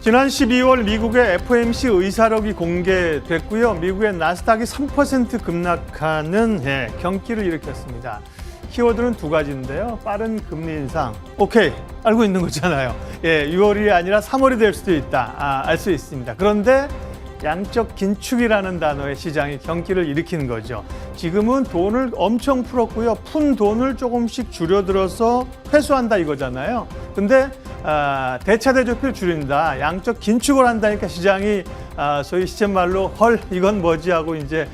지난 12월 미국의 FOMC 의사록이 공개됐고요. 미국의 나스닥이 3% 급락하는 경기를 일으켰습니다. 키워드는 두 가지인데요. 빠른 금리 인상. 오케이, 알고 있는 거잖아요. 6월이 아니라 3월이 될 수도 있다. 알 수 있습니다. 그런데 양적 긴축이라는 단어의 시장이 경기를 일으키는 거죠. 지금은 돈을 엄청 풀었고요. 푼 돈을 조금씩 줄여들어서 회수한다 이거잖아요. 근데 대차대조표를 줄인다. 양적 긴축을 한다니까 시장이 소위 시쳇말로 헐 이건 뭐지 하고 이제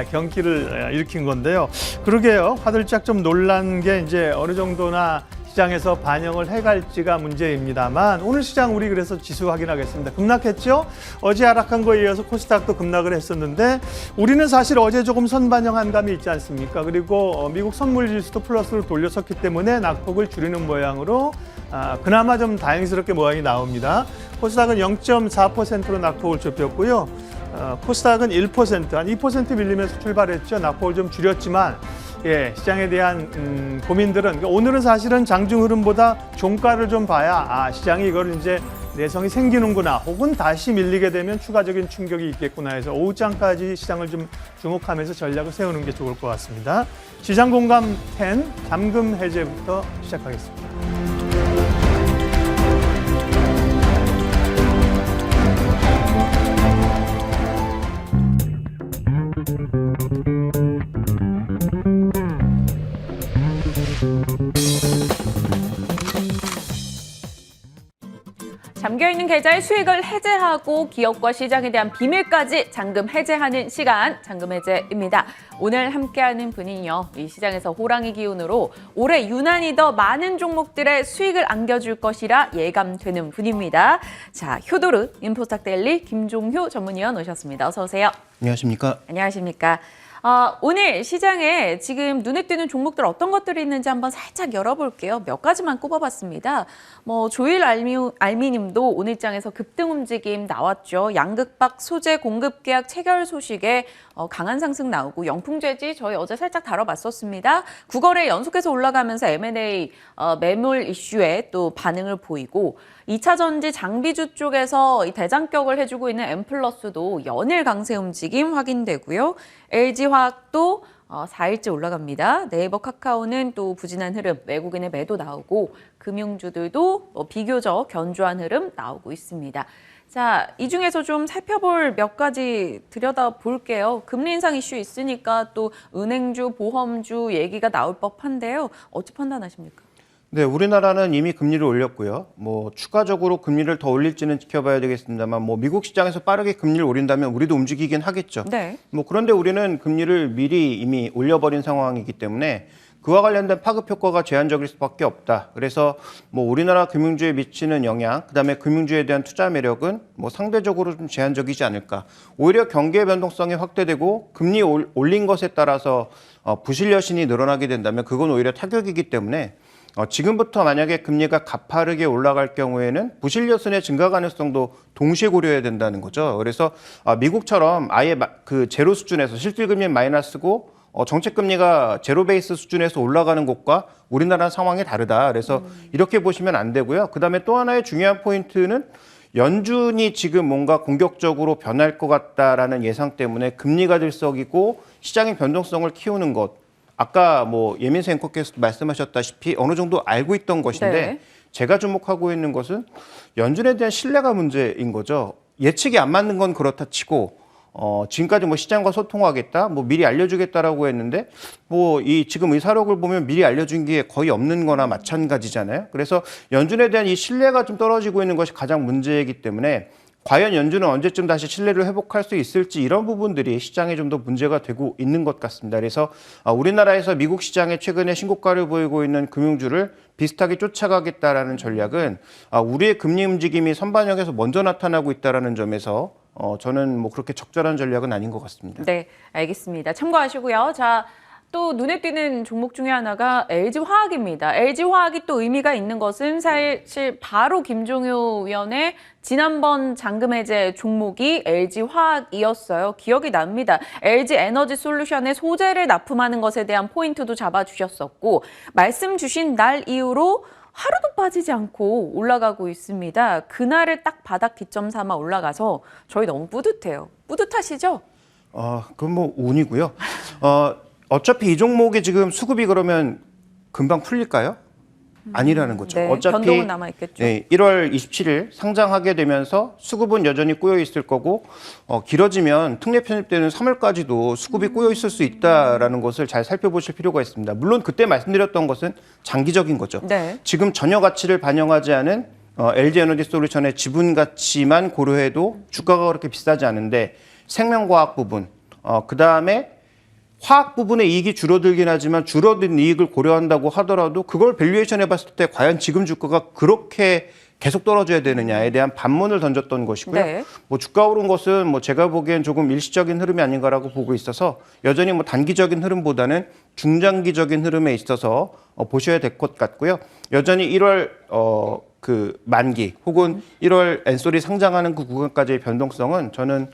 경기를 일으킨 건데요. 그러게요. 화들짝 좀 놀란 게 이제 어느 정도나 시장에서 반영을 해갈지가 문제입니다만 오늘 시장 우리 그래서 지수 확인하겠습니다. 급락했죠? 어제 하락한 거에 이어서 코스닥도 급락을 했었는데 우리는 사실 어제 조금 선반영한 감이 있지 않습니까? 그리고 미국 선물 지수도 플러스로 돌려섰기 때문에 낙폭을 줄이는 모양으로 그나마 좀 다행스럽게 모양이 나옵니다. 코스닥은 0.4%로 낙폭을 좁혔고요. 코스닥은 1%, 한 2% 밀리면서 출발했죠. 낙폭을 좀 줄였지만 시장에 대한 고민들은 그러니까 오늘은 사실은 장중 흐름보다 종가를 좀 봐야 시장이 이걸 이제 내성이 생기는구나 혹은 다시 밀리게 되면 추가적인 충격이 있겠구나 해서 오후장까지 시장을 좀 주목하면서 전략을 세우는 게 좋을 것 같습니다. 시장 공감 10 잠금 해제부터 시작하겠습니다. 잠겨있는 계좌의 수익을 해제하고 기업과 시장에 대한 비밀까지 잠금 해제하는 시간, 잠금 해제입니다. 오늘 함께하는 분은요, 이 시장에서 호랑이 기운으로 올해 유난히 더 많은 종목들의 수익을 안겨줄 것이라 예감되는 분입니다. 자, 효도르 인포스탁 데일리 김종효 전문위원 오셨습니다. 어서 오세요. 안녕하십니까? 안녕하십니까? 오늘 시장에 지금 눈에 띄는 종목들 어떤 것들이 있는지 한번 살짝 열어볼게요. 몇 가지만 꼽아봤습니다. 조일 알미님도 오늘장에서 급등 움직임 나왔죠. 양극박 소재 공급 계약 체결 소식에 강한 상승 나오고 영풍재지 저희 어제 살짝 다뤄봤었습니다. 9거래 연속해서 올라가면서 M&A 매물 이슈에 또 반응을 보이고 2차 전지 장비주 쪽에서 대장격을 해주고 있는 엠플러스도 연일 강세 움직임 확인되고요. LG화학도 4일째 올라갑니다. 네이버 카카오는 또 부진한 흐름, 외국인의 매도 나오고 금융주들도 비교적 견조한 흐름 나오고 있습니다. 자, 이 중에서 좀 살펴볼 몇 가지 들여다볼게요. 금리 인상 이슈 있으니까 또 은행주, 보험주 얘기가 나올 법한데요. 어찌 판단하십니까? 네, 우리나라는 이미 금리를 올렸고요. 추가적으로 금리를 더 올릴지는 지켜봐야 되겠습니다만, 미국 시장에서 빠르게 금리를 올린다면 우리도 움직이긴 하겠죠. 네. 그런데 우리는 금리를 미리 이미 올려버린 상황이기 때문에 그와 관련된 파급 효과가 제한적일 수밖에 없다. 그래서 우리나라 금융주에 미치는 영향, 그다음에 금융주에 대한 투자 매력은 상대적으로 좀 제한적이지 않을까. 오히려 경기의 변동성이 확대되고 금리 올린 것에 따라서 부실 여신이 늘어나게 된다면 그건 오히려 타격이기 때문에 지금부터 만약에 금리가 가파르게 올라갈 경우에는 부실 여신의 증가 가능성도 동시에 고려해야 된다는 거죠. 그래서 미국처럼 아예 그 제로 수준에서 실질금리는 마이너스고 정책금리가 제로 베이스 수준에서 올라가는 곳과 우리나라 상황이 다르다. 그래서 이렇게 보시면 안 되고요. 그다음에 또 하나의 중요한 포인트는 연준이 지금 뭔가 공격적으로 변할 것 같다라는 예상 때문에 금리가 들썩이고 시장의 변동성을 키우는 것. 아까 예민수 앵커께서 말씀하셨다시피 어느 정도 알고 있던 것인데 네. 제가 주목하고 있는 것은 연준에 대한 신뢰가 문제인 거죠. 예측이 안 맞는 건 그렇다 치고 지금까지 시장과 소통하겠다, 미리 알려주겠다라고 했는데 이 지금 의사록을 보면 미리 알려준 게 거의 없는 거나 마찬가지잖아요. 그래서 연준에 대한 이 신뢰가 좀 떨어지고 있는 것이 가장 문제이기 때문에 과연 연준은 언제쯤 다시 신뢰를 회복할 수 있을지 이런 부분들이 시장에 좀 더 문제가 되고 있는 것 같습니다. 그래서 우리나라에서 미국 시장에 최근에 신고가를 보이고 있는 금융주를 비슷하게 쫓아가겠다라는 전략은 우리의 금리 움직임이 선반영에서 먼저 나타나고 있다는 점에서 저는 그렇게 적절한 전략은 아닌 것 같습니다. 네, 알겠습니다. 참고하시고요. 자, 또 눈에 띄는 종목 중에 하나가 LG화학입니다. LG화학이 또 의미가 있는 것은 사실 바로 김종효 위원의 지난번 잠금 해제 종목이 LG화학이었어요. 기억이 납니다. LG에너지솔루션의 소재를 납품하는 것에 대한 포인트도 잡아주셨었고 말씀 주신 날 이후로 하루도 빠지지 않고 올라가고 있습니다. 그날을 딱 바닥 기점 삼아 올라가서 저희 너무 뿌듯해요. 뿌듯하시죠? 그건 뭐 운이고요. 어차피 이 종목이 지금 수급이 그러면 금방 풀릴까요? 아니라는 거죠. 네, 어차피 변동은 남아있겠죠. 네, 1월 27일 상장하게 되면서 수급은 여전히 꼬여 있을 거고 길어지면 특례 편입되는 3월까지도 수급이 꼬여 있을 수 있다라는 것을 잘 살펴보실 필요가 있습니다. 물론 그때 말씀드렸던 것은 장기적인 거죠. 네. 지금 전혀 가치를 반영하지 않은 LG 에너지 솔루션의 지분 가치만 고려해도 주가가 그렇게 비싸지 않은데 생명과학 부분, 그다음에 화학 부분의 이익이 줄어들긴 하지만 줄어든 이익을 고려한다고 하더라도 그걸 밸류에이션 해봤을 때 과연 지금 주가가 그렇게 계속 떨어져야 되느냐에 대한 반문을 던졌던 것이고요. 네. 뭐 주가 오른 것은 뭐 제가 보기엔 조금 일시적인 흐름이 아닌가라고 보고 있어서 여전히 뭐 단기적인 흐름보다는 중장기적인 흐름에 있어서 보셔야 될 것 같고요. 여전히 1월 그 만기 혹은 1월 엔솔이 상장하는 그 구간까지의 변동성은 저는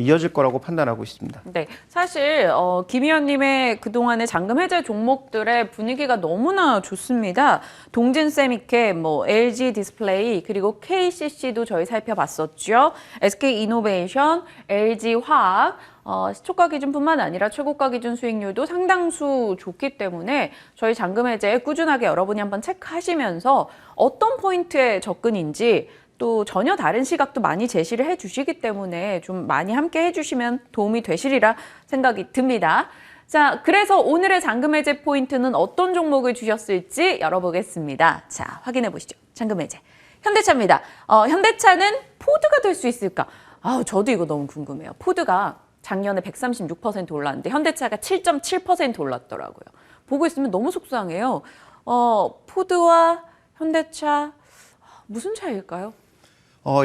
이어질 거라고 판단하고 있습니다. 네, 사실 김 의원님의 그동안의 잔금 해제 종목들의 분위기가 너무나 좋습니다. 동진세미케, 뭐 LG 디스플레이 그리고 KCC도 저희 살펴봤었죠. SK이노베이션, LG화학 시초가 기준뿐만 아니라 최고가 기준 수익률도 상당수 좋기 때문에 저희 잔금 해제 꾸준하게 여러분이 한번 체크하시면서 어떤 포인트의 접근인지 또 전혀 다른 시각도 많이 제시를 해주시기 때문에 좀 많이 함께 해주시면 도움이 되시리라 생각이 듭니다. 자, 그래서 오늘의 잔금 해제 포인트는 어떤 종목을 주셨을지 열어보겠습니다. 자, 확인해 보시죠. 잔금 해제. 현대차입니다. 현대차는 포드가 될 수 있을까? 저도 이거 너무 궁금해요. 포드가 작년에 136% 올랐는데 현대차가 7.7% 올랐더라고요. 보고 있으면 너무 속상해요. 포드와 현대차 무슨 차이일까요?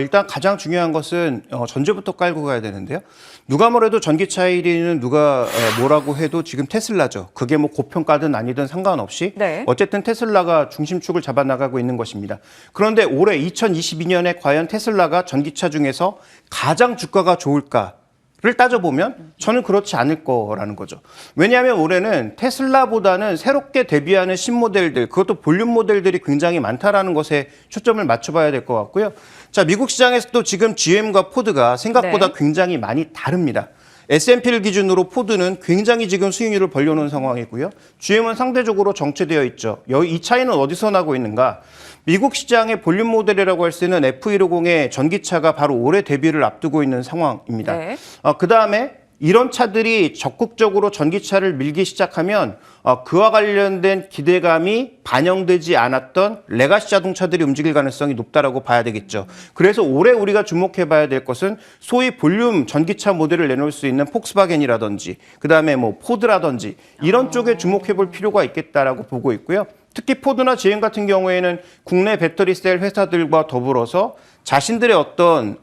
일단 가장 중요한 것은 전제부터 깔고 가야 되는데요. 누가 뭐래도 전기차 1위는 누가 뭐라고 해도 지금 테슬라죠. 그게 뭐 고평가든 아니든 상관없이 네. 어쨌든 테슬라가 중심축을 잡아나가고 있는 것입니다. 그런데 올해 2022년에 과연 테슬라가 전기차 중에서 가장 주가가 좋을까? 를 따져보면 저는 그렇지 않을 거라는 거죠. 왜냐하면 올해는 테슬라보다는 새롭게 데뷔하는 신모델들, 그것도 볼륨 모델들이 굉장히 많다라는 것에 초점을 맞춰봐야 될 것 같고요. 자, 미국 시장에서도 지금 GM과 포드가 생각보다 네. 굉장히 많이 다릅니다. S&P를 기준으로 포드는 굉장히 지금 수익률을 벌려놓은 상황이고요. GM은 상대적으로 정체되어 있죠. 이 차이는 어디서 나고 있는가? 미국 시장의 볼륨 모델이라고 할 수 있는 F150의 전기차가 바로 올해 데뷔를 앞두고 있는 상황입니다. 네. 그다음에 이런 차들이 적극적으로 전기차를 밀기 시작하면 그와 관련된 기대감이 반영되지 않았던 레가시 자동차들이 움직일 가능성이 높다라고 봐야 되겠죠. 그래서 올해 우리가 주목해 봐야 될 것은 소위 볼륨 전기차 모델을 내놓을 수 있는 폭스바겐이라든지 그다음에 뭐 포드라든지 이런 쪽에 주목해 볼 필요가 있겠다라고 보고 있고요. 특히 포드나 GM 같은 경우에는 국내 배터리 셀 회사들과 더불어서 자신들의 어떤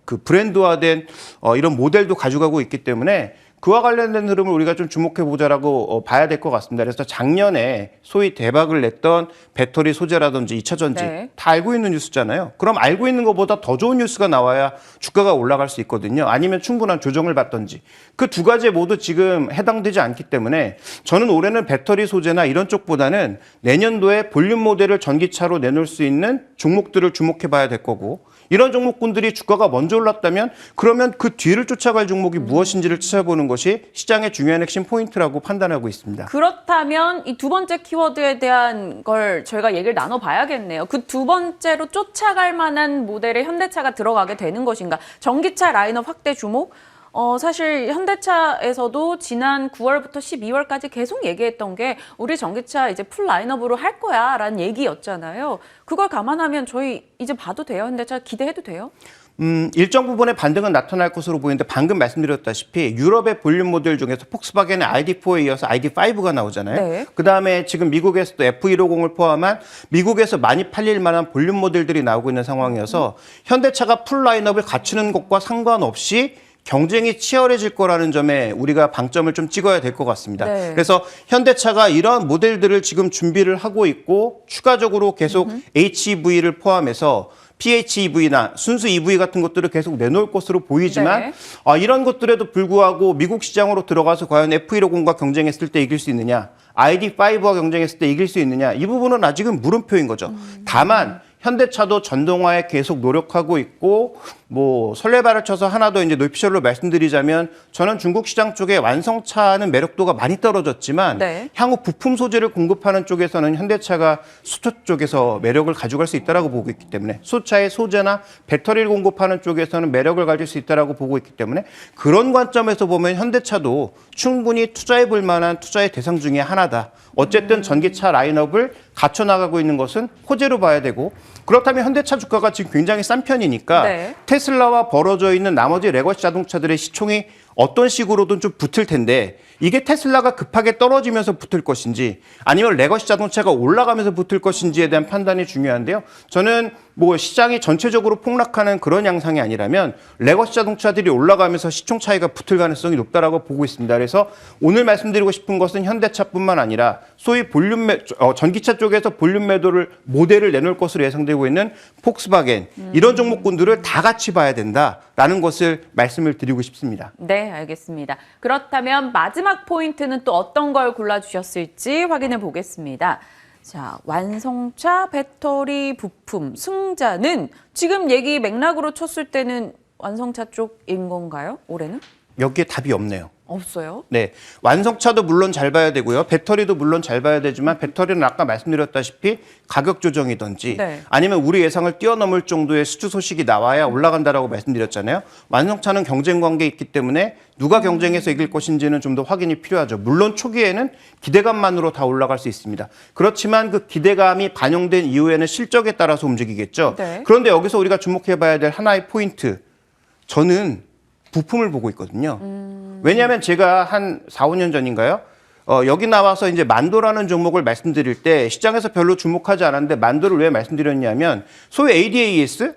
그 브랜드화된 이런 모델도 가져가고 있기 때문에 그와 관련된 흐름을 우리가 좀 주목해 보자라고 봐야 될 것 같습니다. 그래서 작년에 소위 대박을 냈던 배터리 소재라든지 2차 전지 네. 다 알고 있는 뉴스잖아요. 그럼 알고 있는 것보다 더 좋은 뉴스가 나와야 주가가 올라갈 수 있거든요. 아니면 충분한 조정을 받든지. 그 두 가지에 모두 지금 해당되지 않기 때문에 저는 올해는 배터리 소재나 이런 쪽보다는 내년도에 볼륨 모델을 전기차로 내놓을 수 있는 종목들을 주목해 봐야 될 거고 이런 종목군들이 주가가 먼저 올랐다면 그러면 그 뒤를 쫓아갈 종목이 무엇인지를 찾아보는 것이 시장의 중요한 핵심 포인트라고 판단하고 있습니다. 그렇다면 이 두 번째 키워드에 대한 걸 저희가 얘기를 나눠봐야겠네요. 그 두 번째로 쫓아갈 만한 모델에 현대차가 들어가게 되는 것인가? 전기차 라인업 확대 주목? 사실 현대차에서도 지난 9월부터 12월까지 계속 얘기했던 게 우리 전기차 이제 풀 라인업으로 할 거야 라는 얘기였잖아요. 그걸 감안하면 저희 이제 봐도 돼요? 현대차 기대해도 돼요? 일정 부분의 반등은 나타날 것으로 보이는데 방금 말씀드렸다시피 유럽의 볼륨 모델 중에서 폭스바겐의 ID4에 이어서 ID5가 나오잖아요. 네. 그다음에 지금 미국에서도 F150을 포함한 미국에서 많이 팔릴 만한 볼륨 모델들이 나오고 있는 상황이어서 현대차가 풀 라인업을 갖추는 것과 상관없이 경쟁이 치열해질 거라는 점에 우리가 방점을 좀 찍어야 될 것 같습니다. 네. 그래서 현대차가 이런 모델들을 지금 준비를 하고 있고 추가적으로 계속 HEV를 포함해서 PHEV나 순수 EV 같은 것들을 계속 내놓을 것으로 보이지만 네. 이런 것들에도 불구하고 미국 시장으로 들어가서 과연 F150과 경쟁했을 때 이길 수 있느냐, ID5와 경쟁했을 때 이길 수 있느냐, 이 부분은 아직은 물음표인 거죠. 다만 현대차도 전동화에 계속 노력하고 있고 뭐 설레발을 쳐서 하나 더 이제 노피셜로 말씀드리자면 저는 중국 시장 쪽에 완성차는 매력도가 많이 떨어졌지만 네. 향후 부품 소재를 공급하는 쪽에서는 현대차가 수소 쪽에서 매력을 가져갈 수 있다라고 보고 있기 때문에 수소차의 소재나 배터리를 공급하는 쪽에서는 매력을 가질 수 있다라고 보고 있기 때문에 그런 관점에서 보면 현대차도 충분히 투자해 볼 만한 투자의 대상 중에 하나다. 어쨌든 전기차 라인업을 갖춰 나가고 있는 것은 호재로 봐야 되고 그렇다면 현대차 주가가 지금 굉장히 싼 편이니까 네. 테슬라와 벌어져 있는 나머지 레거시 자동차들의 시총이 어떤 식으로든 좀 붙을 텐데 이게 테슬라가 급하게 떨어지면서 붙을 것인지 아니면 레거시 자동차가 올라가면서 붙을 것인지에 대한 판단이 중요한데요. 저는 뭐 시장이 전체적으로 폭락하는 그런 양상이 아니라면 레거시 자동차들이 올라가면서 시총 차이가 붙을 가능성이 높다라고 보고 있습니다. 그래서 오늘 말씀드리고 싶은 것은 현대차뿐만 아니라 소위 전기차 쪽에서 볼륨 매도를 모델을 내놓을 것으로 예상되고 있는 폭스바겐 이런 종목군들을 다 같이 봐야 된다라는 것을 말씀을 드리고 싶습니다. 네, 알겠습니다. 그렇다면 마지막 포인트는 또 어떤 걸 골라주셨을지 확인해 보겠습니다. 자, 완성차, 배터리, 부품, 승자는 지금 얘기 맥락으로 쳤을 때는 완성차 쪽인 건가요? 올해는? 여기에 답이 없네요. 없어요. 네, 완성차도 물론 잘 봐야 되고요. 배터리도 물론 잘 봐야 되지만 배터리는 아까 말씀드렸다시피 가격 조정이든지 네. 아니면 우리 예상을 뛰어넘을 정도의 수주 소식이 나와야 올라간다라고 말씀드렸잖아요. 완성차는 경쟁 관계에 있기 때문에 누가 경쟁해서 이길 것인지는 좀 더 확인이 필요하죠. 물론 초기에는 기대감만으로 다 올라갈 수 있습니다. 그렇지만 그 기대감이 반영된 이후에는 실적에 따라서 움직이겠죠. 네. 그런데 여기서 우리가 주목해 봐야 될 하나의 포인트. 저는 부품을 보고 있거든요. 왜냐하면 제가 한 4, 5년 전인가요? 여기 나와서 이제 만도라는 종목을 말씀드릴 때 시장에서 별로 주목하지 않았는데 만도를 왜 말씀드렸냐면 소위 ADAS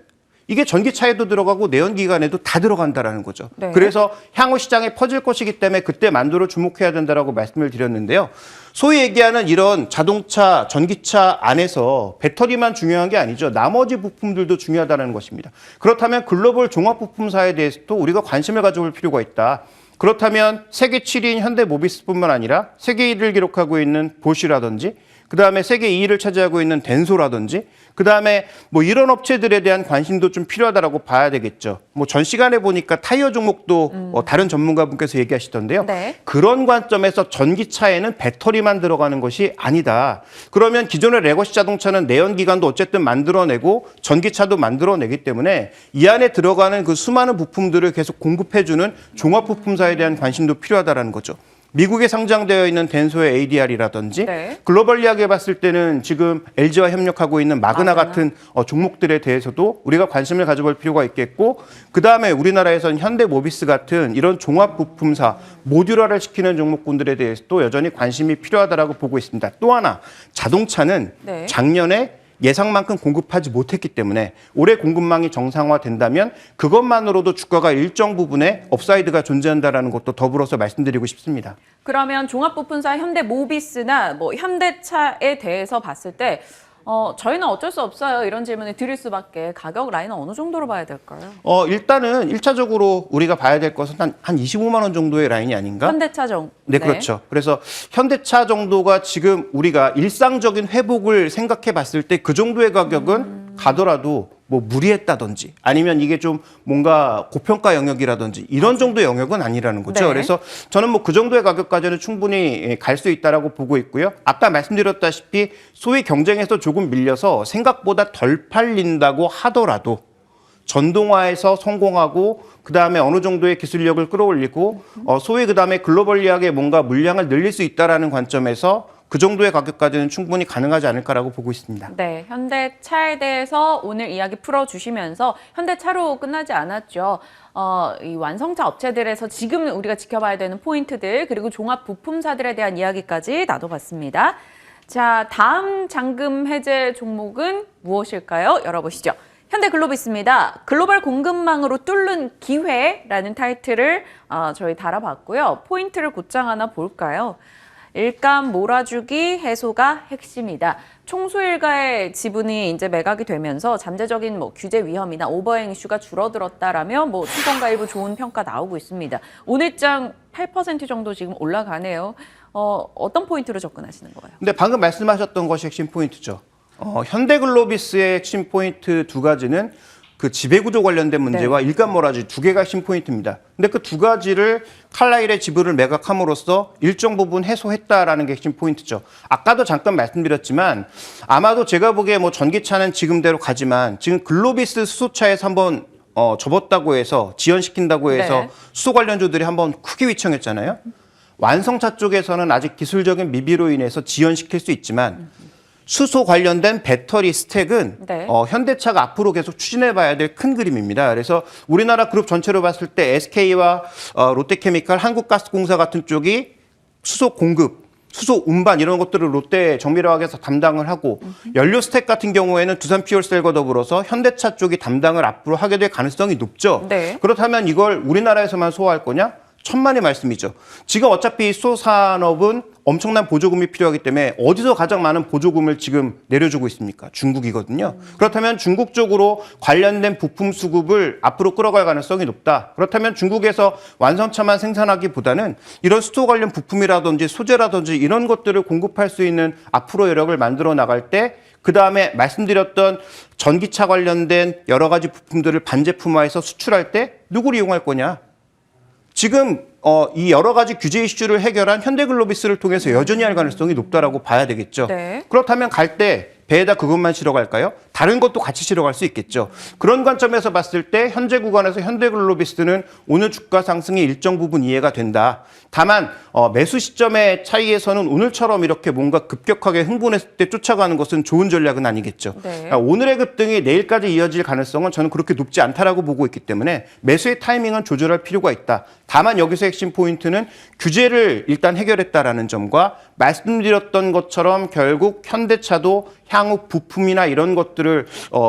이게 전기차에도 들어가고 내연기관에도 다 들어간다라는 거죠. 네. 그래서 향후 시장에 퍼질 것이기 때문에 그때 만도를 주목해야 된다라고 말씀을 드렸는데요. 소위 얘기하는 이런 자동차, 전기차 안에서 배터리만 중요한 게 아니죠. 나머지 부품들도 중요하다는 것입니다. 그렇다면 글로벌 종합부품사에 대해서도 우리가 관심을 가져볼 필요가 있다. 그렇다면 세계 7위인 현대모비스뿐만 아니라 세계 1위를 기록하고 있는 보쉬라든지 그다음에 세계 2위를 차지하고 있는 덴소라든지 그다음에 뭐 이런 업체들에 대한 관심도 좀 필요하다라고 봐야 되겠죠. 뭐 전 시간에 보니까 타이어 종목도 다른 전문가분께서 얘기하시던데요. 네. 그런 관점에서 전기차에는 배터리만 들어가는 것이 아니다. 그러면 기존의 레거시 자동차는 내연기관도 어쨌든 만들어내고 전기차도 만들어내기 때문에 이 안에 들어가는 그 수많은 부품들을 계속 공급해주는 종합부품사에 대한 관심도 필요하다라는 거죠. 미국에 상장되어 있는 덴소의 ADR이라든지 네. 글로벌 이야기에 봤을 때는 지금 LG와 협력하고 있는 마그나 같은 종목들에 대해서도 우리가 관심을 가져볼 필요가 있겠고 그다음에 우리나라에서는 현대모비스 같은 이런 종합부품사 모듈화를 시키는 종목군들에 대해서도 여전히 관심이 필요하다라고 보고 있습니다. 또 하나 자동차는 네. 작년에 예상만큼 공급하지 못했기 때문에 올해 공급망이 정상화된다면 그것만으로도 주가가 일정 부분에 업사이드가 존재한다는 것도 더불어서 말씀드리고 싶습니다. 그러면 종합부품사 현대모비스나 뭐 현대차에 대해서 봤을 때 저희는 어쩔 수 없어요. 이런 질문을 드릴 수밖에 가격 라인은 어느 정도로 봐야 될까요? 일단은 1차적으로 우리가 봐야 될 것은 한 25만 원 정도의 라인이 아닌가? 현대차 정도. 네, 그렇죠. 그래서 현대차 정도가 지금 우리가 일상적인 회복을 생각해 봤을 때 그 정도의 가격은 가더라도 뭐 무리했다든지 아니면 이게 좀 뭔가 고평가 영역이라든지 이런 정도의 영역은 아니라는 거죠. 네. 그래서 저는 뭐 그 정도의 가격까지는 충분히 갈 수 있다라고 보고 있고요. 아까 말씀드렸다시피 소위 경쟁에서 조금 밀려서 생각보다 덜 팔린다고 하더라도 전동화에서 성공하고 그다음에 어느 정도의 기술력을 끌어올리고 소위 그다음에 글로벌리하게 뭔가 물량을 늘릴 수 있다라는 관점에서 그 정도의 가격까지는 충분히 가능하지 않을까라고 보고 있습니다. 네, 현대차에 대해서 오늘 이야기 풀어주시면서 현대차로 끝나지 않았죠. 이 완성차 업체들에서 지금 우리가 지켜봐야 되는 포인트들 그리고 종합 부품사들에 대한 이야기까지 나눠봤습니다. 자, 다음 잠금 해제 종목은 무엇일까요? 열어보시죠. 현대글로비스입니다. 글로벌 공급망으로 뚫는 기회라는 타이틀을 저희 달아봤고요. 포인트를 곧장 하나 볼까요? 일감 몰아주기 해소가 핵심이다. 총수 일가의 지분이 이제 매각이 되면서 잠재적인 규제 위험이나 오버행 이슈가 줄어들었다라며 증권가 일부 좋은 평가 나오고 있습니다. 오늘장 8% 정도 지금 올라가네요. 어떤 포인트로 접근하시는 거예요? 근데 방금 말씀하셨던 것이 핵심 포인트죠. 현대글로비스의 핵심 포인트 두 가지는 그 지배구조 관련된 문제와 일감 몰아주기 두 개가 핵심 포인트입니다. 근데 그 두 가지를 칼라일의 지분을 매각함으로써 일정 부분 해소했다라는 게 핵심 포인트죠. 아까도 잠깐 말씀드렸지만 아마도 제가 보기에 전기차는 지금대로 가지만 지금 글로비스 수소차에서 한번 접었다고 해서 지연시킨다고 해서 네. 수소 관련주들이 한번 크게 휘청했잖아요. 완성차 쪽에서는 아직 기술적인 미비로 인해서 지연시킬 수 있지만 수소 관련된 배터리 스택은 네. 현대차가 앞으로 계속 추진해봐야 될 큰 그림입니다. 그래서 우리나라 그룹 전체로 봤을 때 SK와 롯데케미칼, 한국가스공사 같은 쪽이 수소 공급, 수소 운반 이런 것들을 롯데 정밀화학에서 담당을 하고 연료 스택 같은 경우에는 두산 퓨얼셀과 더불어서 현대차 쪽이 담당을 앞으로 하게 될 가능성이 높죠. 네. 그렇다면 이걸 우리나라에서만 소화할 거냐? 천만의 말씀이죠. 지금 어차피 수소 산업은 엄청난 보조금이 필요하기 때문에 어디서 가장 많은 보조금을 지금 내려주고 있습니까? 중국이거든요. 그렇다면 중국 쪽으로 관련된 부품 수급을 앞으로 끌어갈 가능성이 높다. 그렇다면 중국에서 완성차만 생산하기보다는 이런 수소 관련 부품이라든지 소재라든지 이런 것들을 공급할 수 있는 앞으로 여력을 만들어 나갈 때 그다음에 말씀드렸던 전기차 관련된 여러 가지 부품들을 반제품화해서 수출할 때 누구를 이용할 거냐? 지금 이 여러 가지 규제 이슈를 해결한 현대글로비스를 통해서 여전히 할 가능성이 높다라고 봐야 되겠죠. 네. 그렇다면 갈 때 배에다 그것만 실어 갈까요? 다른 것도 같이 실어 갈 수 있겠죠. 그런 관점에서 봤을 때 현재 구간에서 현대글로비스는 오늘 주가 상승이 일정 부분 이해가 된다. 다만 매수 시점의 차이에서는 오늘처럼 이렇게 뭔가 급격하게 흥분했을 때 쫓아가는 것은 좋은 전략은 아니겠죠. 네. 오늘의 급등이 내일까지 이어질 가능성은 저는 그렇게 높지 않다라고 보고 있기 때문에 매수의 타이밍은 조절할 필요가 있다. 다만 여기서 핵심 포인트는 규제를 일단 해결했다라는 점과 말씀드렸던 것처럼 결국 현대차도 향후 부품이나 이런 것들을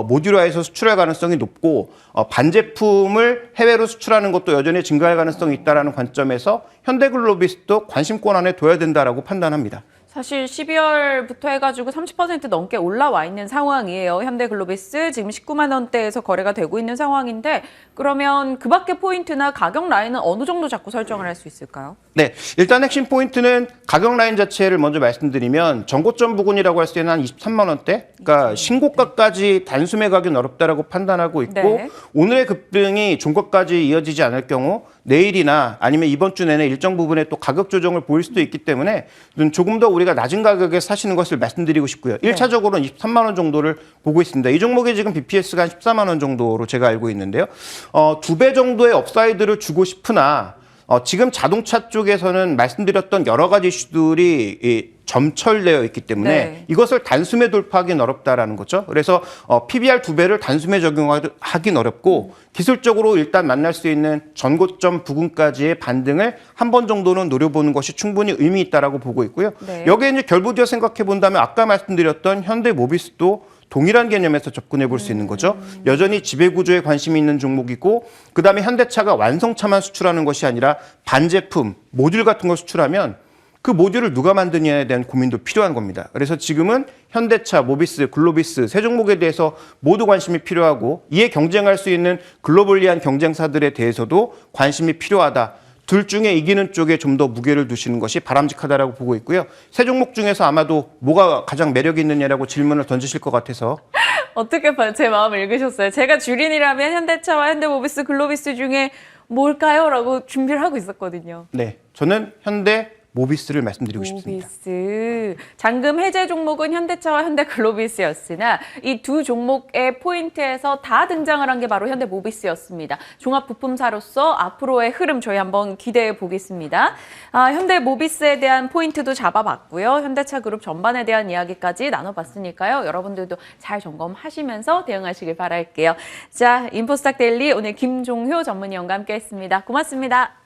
모듈화해서 수출할 가능성이 높고 반제품을 해외로 수출하는 것도 여전히 증가할 가능성이 있다는 관점에서 현대글로비스도 관심권 안에 둬야 된다라고 판단합니다. 사실 12월부터 해가지고 30% 넘게 올라와 있는 상황이에요. 현대글로비스 지금 19만 원대에서 거래가 되고 있는 상황인데 그러면 그 밖의 포인트나 가격 라인은 어느 정도 잡고 설정을 할 수 있을까요? 네, 일단 핵심 포인트는 가격 라인 자체를 먼저 말씀드리면 전고점 부근이라고 할 수 있는 한 23만 원대, 그러니까 신고가까지 단수 매각은 어렵다라고 판단하고 있고 네. 오늘의 급등이 종가까지 이어지지 않을 경우 내일이나 아니면 이번 주 내내 일정 부분에 또 가격 조정을 보일 수도 있기 때문에 조금 더 우리가 낮은 가격에 사시는 것을 말씀드리고 싶고요. 네. 1차적으로는 23만 원 정도를 보고 있습니다. 이 종목이 지금 BPS가 한 14만 원 정도로 제가 알고 있는데요. 2배 정도의 업사이드를 주고 싶으나 지금 자동차 쪽에서는 말씀드렸던 여러 가지 이슈들이 점철되어 있기 때문에 네. 이것을 단숨에 돌파하기는 어렵다라는 거죠. 그래서 PBR 2배를 단숨에 적용하기는 어렵고 기술적으로 일단 만날 수 있는 전고점 부근까지의 반등을 한 번 정도는 노려보는 것이 충분히 의미 있다라고 보고 있고요. 네. 여기에 이제 결부되어 생각해 본다면 아까 말씀드렸던 현대모비스도 동일한 개념에서 접근해 볼 수 있는 거죠. 여전히 지배구조에 관심이 있는 종목이고 그다음에 현대차가 완성차만 수출하는 것이 아니라 반제품, 모듈 같은 걸 수출하면 그 모듈을 누가 만드냐에 대한 고민도 필요한 겁니다. 그래서 지금은 현대차, 모비스, 글로비스 세 종목에 대해서 모두 관심이 필요하고 이에 경쟁할 수 있는 글로벌리한 경쟁사들에 대해서도 관심이 필요하다. 둘 중에 이기는 쪽에 좀 더 무게를 두시는 것이 바람직하다라고 보고 있고요. 세 종목 중에서 아마도 뭐가 가장 매력이 있느냐라고 질문을 던지실 것 같아서 어떻게 제 마음을 읽으셨어요? 제가 주린이라면 현대차와 현대모비스, 글로비스 중에 뭘까요? 라고 준비를 하고 있었거든요. 네, 저는 현대 모비스를 말씀드리고 싶습니다. 모비스. 잔금 해제 종목은 현대차와 현대글로비스였으나 이 두 종목의 포인트에서 다 등장을 한 게 바로 현대모비스였습니다. 종합부품사로서 앞으로의 흐름 저희 한번 기대해 보겠습니다. 현대모비스에 대한 포인트도 잡아봤고요. 현대차 그룹 전반에 대한 이야기까지 나눠봤으니까요. 여러분들도 잘 점검하시면서 대응하시길 바랄게요. 자, 인포스탁 데일리 오늘 김종효 전문위원과 함께했습니다. 고맙습니다.